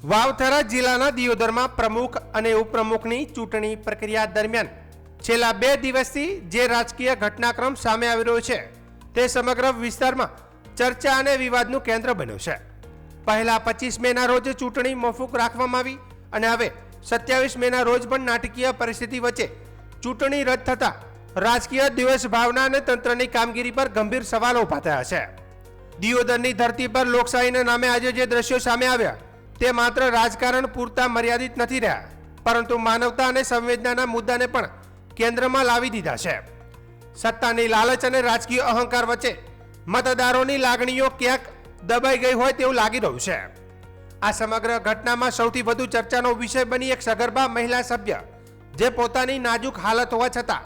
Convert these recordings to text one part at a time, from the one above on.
વાવથરા જિલ્લાના દિયોદરમાં પ્રમુખ અને ઉપપ્રમુખની ચૂંટણી પ્રક્રિયા દરમિયાન છેલ્લા 2 દિવસથી જે રાજકીય ઘટનાક્રમ સામે આવી રહ્યો છે તે સમગ્ર વિસ્તારમાં ચર્ચા અને વિવાદનું કેન્દ્ર બન્યું છે. પહેલા 25 મેના રોજ ચૂંટણી મોકૂફ રાખવામાં આવી અને હવે 27 મેના રોજ પણ નાટકીય પરિસ્થિતિ વચ્ચે ચૂંટણી રદ થતા રાજકીય દિવસ ભાવના અને તંત્રની કામગીરી પર ગંભીર સવાલો ઉભા થયા છે. દિયોદરની ધરતી પર લોકશાહીના નામે આજે જે દ્રશ્યો સામે આવ્યા તે માત્ર રાજકારણ પૂરતા મર્યાદિત નથી રહ્યા, પરંતુ માનવતા અને સંવેદનાના મુદ્દાને પણ કેન્દ્રમાં લાવી દીધા છે. સત્તાની લાલચ અને રાજકીય અહંકાર વચ્ચે મતદારોની લાગણીઓ ક્યાંક દબાઈ ગઈ હોય તેવું લાગી રહ્યું છે. આ સમગ્ર ઘટનામાં સૌથી વધુ ચર્ચાનો વિષય બની એક સગર્ભા મહિલા સભ્ય જે પોતાની નાજુક હાલત હોવા છતાં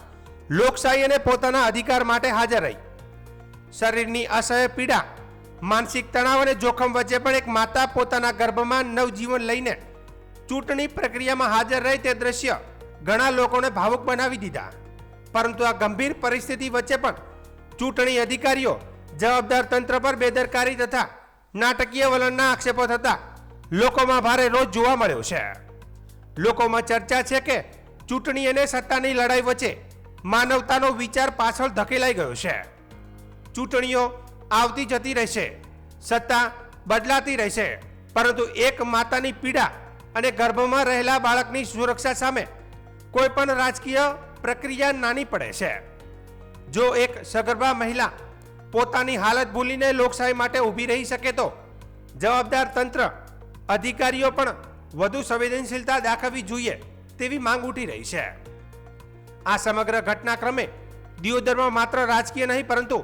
લોકશાહી અને પોતાના અધિકાર માટે હાજર રહી. શરીરની અસહ્ય પીડા, માનસિક તણાવ અને જોખમ વચ્ચે પણ એક માતા પોતાના ગર્ભમાં નવજીવન લઈને ચૂંટણી પ્રક્રિયામાં હાજર રહી તે દ્રશ્ય ઘણા લોકોને ભાવુક બનાવી દીધા. પરંતુ આ ગંભીર પરિસ્થિતિ વચ્ચે પણ ચૂંટણી અધિકારીઓ, જવાબદાર તંત્ર પર બેદરકારી તથા નાટકીય વલણના આક્ષેપો થતા લોકોમાં ભારે રોષ જોવા મળ્યો છે. લોકોમાં ચર્ચા છે કે ચૂંટણી અને સત્તાની લડાઈ વચ્ચે માનવતાનો વિચાર પાછળ ધકેલાઈ ગયો છે. ચૂંટણીઓ આવતી જતી રહેશે, સત્તા બદલાતી રહેશે, પરંતુ એક માતાની પીડા અને ગર્ભમાં રહેલા બાળકની સુરક્ષા સામે કોઈ પણ રાજકીય પ્રક્રિયા નાની પડે છે. જો એક સગર્ભા મહિલા પોતાની હાલત ભૂલીને લોકશાહી માટે ઊભી રહી શકે તો જવાબદાર તંત્ર, અધિકારીઓ પણ વધુ સંવેદનશીલતા દાખવવી જોઈએ તેવી માંગ ઉઠી રહી છે. આ સમગ્ર ઘટનાક્રમે દિયોદરમાં માત્ર રાજકીય નહીં પરંતુ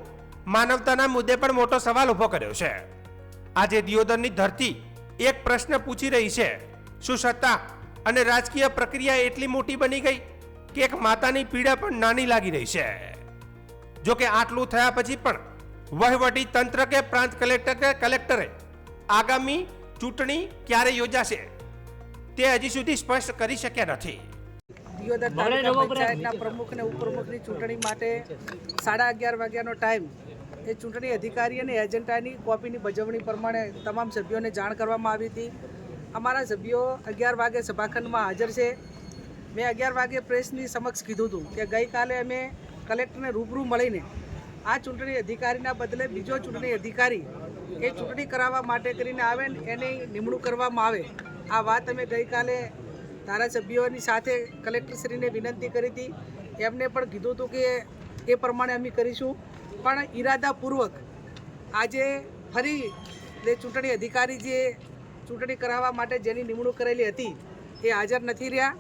માનવતાના મુદ્દે પણ મોટો સવાલ ઉભો કર્યો છે. આજે દિયોદરની ધરતી એક પ્રશ્ન પૂછી રહી છે: શું સત્તા અને રાજકીય પ્રક્રિયા એટલી મોટી બની ગઈ કે એક માતાની પીડા પણ નાની લાગી રહી છે? જો કે આટલું થયા પછી પણ વહીવટી તંત્ર કે પ્રાંત કલેક્ટર કે કલેક્ટરે આગામી ચૂંટણી ક્યારે યોજાશે તે હજી સુધી સ્પષ્ટ કરી શક્યા નથી. દિયોદર તાલુકા પંચાયતના પ્રમુખ અને ઉપપ્રમુખની ચૂંટણી માટે 11:30 વાગ્યાનો ટાઈમ એ ચૂંટણી અધિકારી અને એજન્ટાની કોપીની બજવણી પ્રમાણે તમામ સભ્યોને જાણ કરવામાં આવી હતી. અમારા સભ્યો 11 વાગે સભાખંડમાં હાજર છે. મેં 11 વાગે પ્રેસની સમક્ષ કીધું હતું કે ગઈકાલે અમે કલેક્ટરને રૂબરૂ મળીને આ ચૂંટણી અધિકારીના બદલે બીજો ચૂંટણી અધિકારી એ ચૂંટણી કરાવવા માટે કરીને આવે ને એની નિમણૂક કરવામાં આવે. આ વાત અમે ગઈકાલે ધારાસભ્યોની સાથે કલેક્ટરશ્રીને વિનંતી કરી હતી. એમને પણ કીધું હતું કે એ પ્રમાણે અમે કરીશું, પણ ઈરાદાપૂર્વક આજે ફરી જે ચૂંટણી અધિકારી જે ચૂંટણી કરાવવા માટે જેની નિમણૂક કરેલી હતી એ હાજર નથી રહ્યા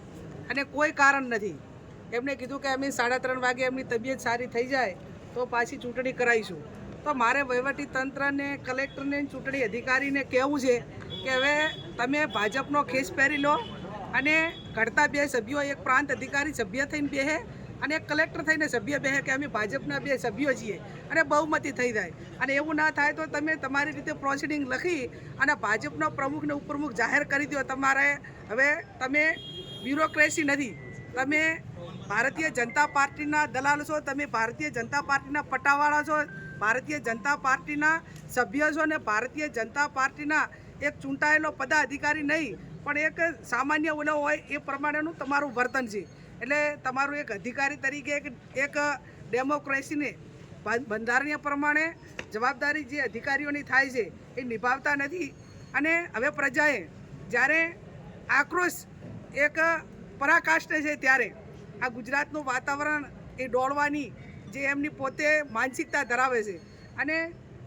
અને કોઈ કારણ નથી. એમને કીધું કે અમે 3:30 વાગે એમની તબિયત સારી થઈ જાય તો પાછી ચૂંટણી કરાવીશું. તો મારે વહીવટી તંત્રને, કલેક્ટરને, ચૂંટણી અધિકારીને કહેવું છે કે હવે તમે ભાજપનો ખેસ પહેરી લો અને ઘડતા 2 સભ્યો, એક પ્રાંત અધિકારી સભ્ય થઈને બેહે અને એક કલેક્ટર થઈને સભ્ય બેહે કે અમે ભાજપના 2 સભ્યો છીએ અને બહુમતી થઈ જાય. અને એવું ના થાય તો તમે તમારી રીતે પ્રોસિડિંગ લખી અને ભાજપનો પ્રમુખ ને ઉપપ્રમુખ જાહેર કરી દો. તમારે હવે તમે બ્યુરોક્રેસી નથી, તમે ભારતીય જનતા પાર્ટીના દલાલ છો, તમે ભારતીય જનતા પાર્ટીના પટાવાળા છો, ભારતીય જનતા પાર્ટીના સભ્ય છો ને ભારતીય જનતા પાર્ટીના એક ચૂંટાયેલો પદાધિકારી નહીં પણ એક સામાન્ય ઓલો હોય એ પ્રમાણેનું તમારું વર્તન છે. એટલે તમારું એક અધિકારી તરીકે એક ડેમોક્રેસીને બંધારણીય પ્રમાણે જવાબદારી જે અધિકારીઓની થાય છે એ નિભાવતા નથી. અને હવે પ્રજાએ જ્યારે આક્રોશ એક પરાકાષ્ઠે છે ત્યારે આ ગુજરાતનું વાતાવરણ એ ડોળવાની જે એમની પોતે માનસિકતા ધરાવે છે અને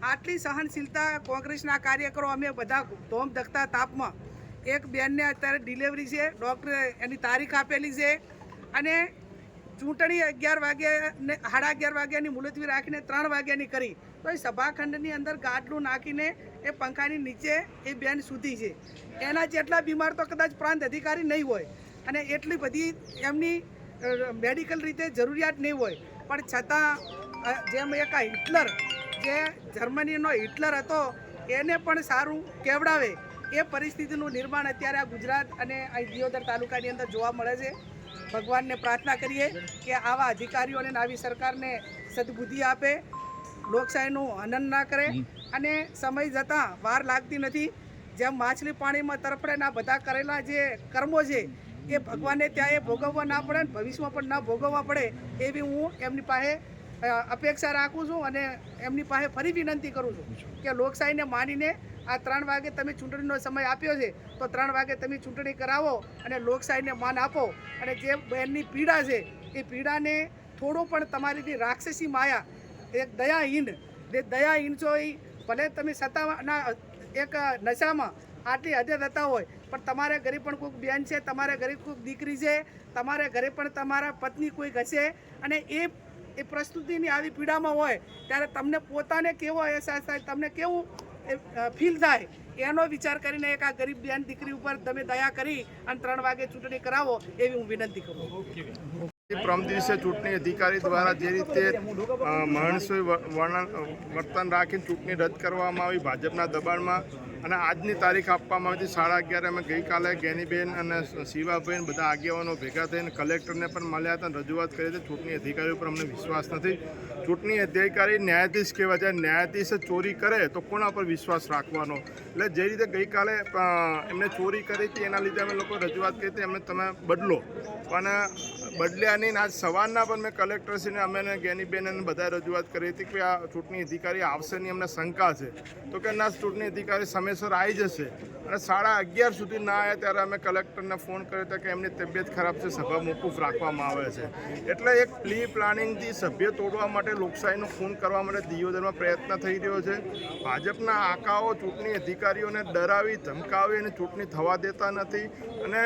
આટલી સહનશીલતા કોંગ્રેસના કાર્યકરો અમે બધા ધોમ ધકતા તાપમાં એક બેનને અત્યારે ડિલિવરી છે, ડૉક્ટરે એની તારીખ આપેલી છે અને ચૂંટણી 11 વાગ્યા ને 11:30 વાગ્યાની મુલતવી રાખીને 3 વાગ્યાની કરી તો એ સભાખંડની અંદર ગાડલું નાખીને એ પંખાની નીચે એ બેન સૂતી છે. એના જેટલા બીમાર તો કદાચ પ્રાંત અધિકારી નહીં હોય અને એટલી બધી એમની મેડિકલ રીતે જરૂરિયાત નહીં હોય, પણ છતાં જેમ એક હિટલર, જે જર્મનીનો હિટલર હતો એને પણ સારું કેવડાવે એ પરિસ્થિતિનું નિર્માણ અત્યારે આ ગુજરાત અને આ દિયોદર તાલુકાની અંદર જોવા મળે છે. ભગવાનને પ્રાર્થના કરીએ કે આવા અધિકારીઓને આવી સરકારને સદબુદ્ધિ આપે, લોકશાહીનું હનન ના કરે અને સમય જતાં વાર લાગતી નથી. જેમ માછલી પાણીમાં તરફડે ના બધા કરેલા જે કર્મો છે એ ભગવાનને ત્યાં એ ભોગવવા ના પડે ને ભવિષ્યમાં પણ ના ભોગવવા પડે એવી હું એમની પાસે અપેક્ષા રાખું છું અને એમની પાસે ફરી વિનંતી કરું છું કે લોકશાહીને માનીને આ 3 વાગે તમે ચૂંટણીનો સમય આપ્યો છે તો 3 વાગે તમે ચૂંટણી કરાવો અને લોકશાહીને માન આપો અને જે બહેનની પીડા છે એ પીડાને થોડું પણ તમારી રાક્ષસી માયા એક દયાહીન છો એ ભલે તમે સત્તાના એક નશામાં આટલી હદે થતા હોય પણ તમારે ઘરે પણ કોઈક બેન છે, તમારે ઘરે કોઈક દીકરી છે, તમારે ઘરે પણ તમારા પત્ની કોઈક હશે અને એ પ્રસ્તુતિની આવી પીડામાં હોય ત્યારે તમને પોતાને કેવો અહેસાસ થાય, તમને કેવું ફીલ થાય એનો વિચાર કરીને એક આ ગરીબ બેન દીકરી ઉપર તમે દયા કરી અને 3 વાગે ચૂંટણી કરાવો એવી હું વિનંતી કરું. પ્રથમ દિવસે ચૂંટણી અધિકારી દ્વારા જે રીતે માણસોએ વર્તન રાખીને ચૂંટણી રદ કરવામાં આવી ભાજપના દબાણમાં અને આજની તારીખ આપવામાં આવી 11:30 અમે ગઈકાલે ગેનીબેન અને શિવાબેન બધા આગેવાનો ભેગા થઈને કલેક્ટરને પણ મળ્યા હતા અને રજૂઆત કરી હતી. ચૂંટણી અધિકારીઓ પર અમને વિશ્વાસ નથી. ચૂંટણી અધિકારી ન્યાયાધીશ કહેવાય છે. ન્યાયાધીશ ચોરી કરે તો કોના પર વિશ્વાસ રાખવાનો? એટલે જે રીતે ગઈકાલે એમને ચોરી કરી હતી એના લીધે અમે લોકો રજૂઆત કરી હતી, એમને તમે બદલો, પણ બદલ્યા નહીં. આજ સવારના પણ મેં કલેક્ટરશ્રીને અમે ગેનીબેન અને બધા રજૂઆત કરી હતી કે આ ચૂંટણી અધિકારી આવશે નહીં, અમને શંકા છે. તો કે ના, ચૂંટણી અધિકારી સમયસર આવી જશે. અને 11:30 સુધી ના આવ્યા ત્યારે અમે કલેક્ટરને ફોન કર્યો હતો કે એમની તબિયત ખરાબ છે, સભા મોકૂફ રાખવામાં આવે છે. એટલે એક પ્રી પ્લાનિંગથી સભ્ય તોડવા માટે, લોકશાહીનું ખૂન કરવા માટે દિયોદરમાં પ્રયત્ન થઈ રહ્યો છે. ભાજપના આકાઓ ચૂંટણી અધિકારીઓને ડરાવી ધમકાવી અને ચૂંટણી થવા દેતા નથી અને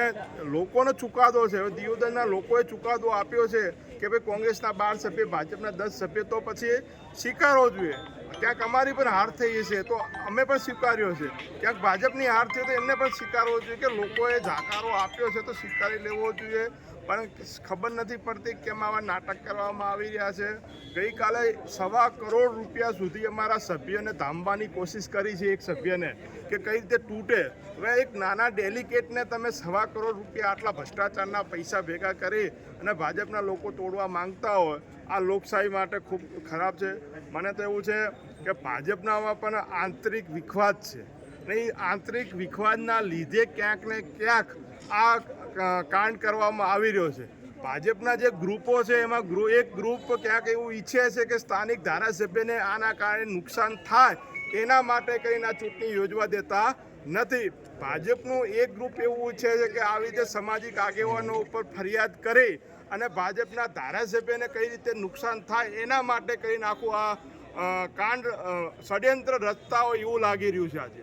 લોકોનો ચુકાદો છે. દિયોદરના લોકોએ ચુકાદો આપ્યો છે કે ભાઈ કોંગ્રેસના 12 સભ્ય, ભાજપના 10 સભ્ય, તો પછી સ્વીકારવો જોઈએ. ક્યાંક અમારી પણ હાર થઈ છે તો અમે પણ સ્વીકાર્યો છે, ક્યાંક ભાજપની હાર થઈ તો એમને પણ સ્વીકારવો જોઈએ કે લોકોએ જાકારો આપ્યો છે તો સ્વીકારી લેવો જોઈએ. પણ ખબર નથી પડતી કેમ આવા નાટક કરવામાં આવી રહ્યા છે. ગઈકાલે 1.25 કરોડ રૂપિયા સુધી અમારા સભ્યને ધામવાની કોશિશ કરી છે, એક સભ્યને, કે કઈ રીતે તૂટે. હવે એક નાના ડેલિકેટને તમે 1.25 કરોડ રૂપિયા આટલા ભ્રષ્ટાચારના પૈસા ભેગા કરી અને ભાજપના લોકો તોડવા માંગતા હોય, આ લોકશાહી માટે ખૂબ ખરાબ છે. મને તો એવું છે કે ભાજપનામાં પણ આંતરિક વિખવાદ છે અને એ આંતરિક વિખવાદના લીધે ક્યાંક ને ક્યાંક આ કાંડ કરવામાં આવી રહ્યો છે. ભાજપના જે ગ્રુપો છે એમાં એક ગ્રુપ ક્યાંક એવું ઈચ્છે છે કે સ્થાનિક ધારાસભ્યને આના કારણે નુકસાન થાય એના માટે કરીને આ ચૂંટણી યોજવા દેતા નથી. ભાજપનું એક ગ્રુપ એવું ઈચ્છે છે કે આવી રીતે સામાજિક આગેવાનો ઉપર ફરિયાદ કરી અને ભાજપના ધારાસભ્યને કઈ રીતે નુકસાન થાય એના માટે કરીને આખું આ કાંડ ષડયંત્ર રચતા હોય એવું લાગી રહ્યું છે આજે.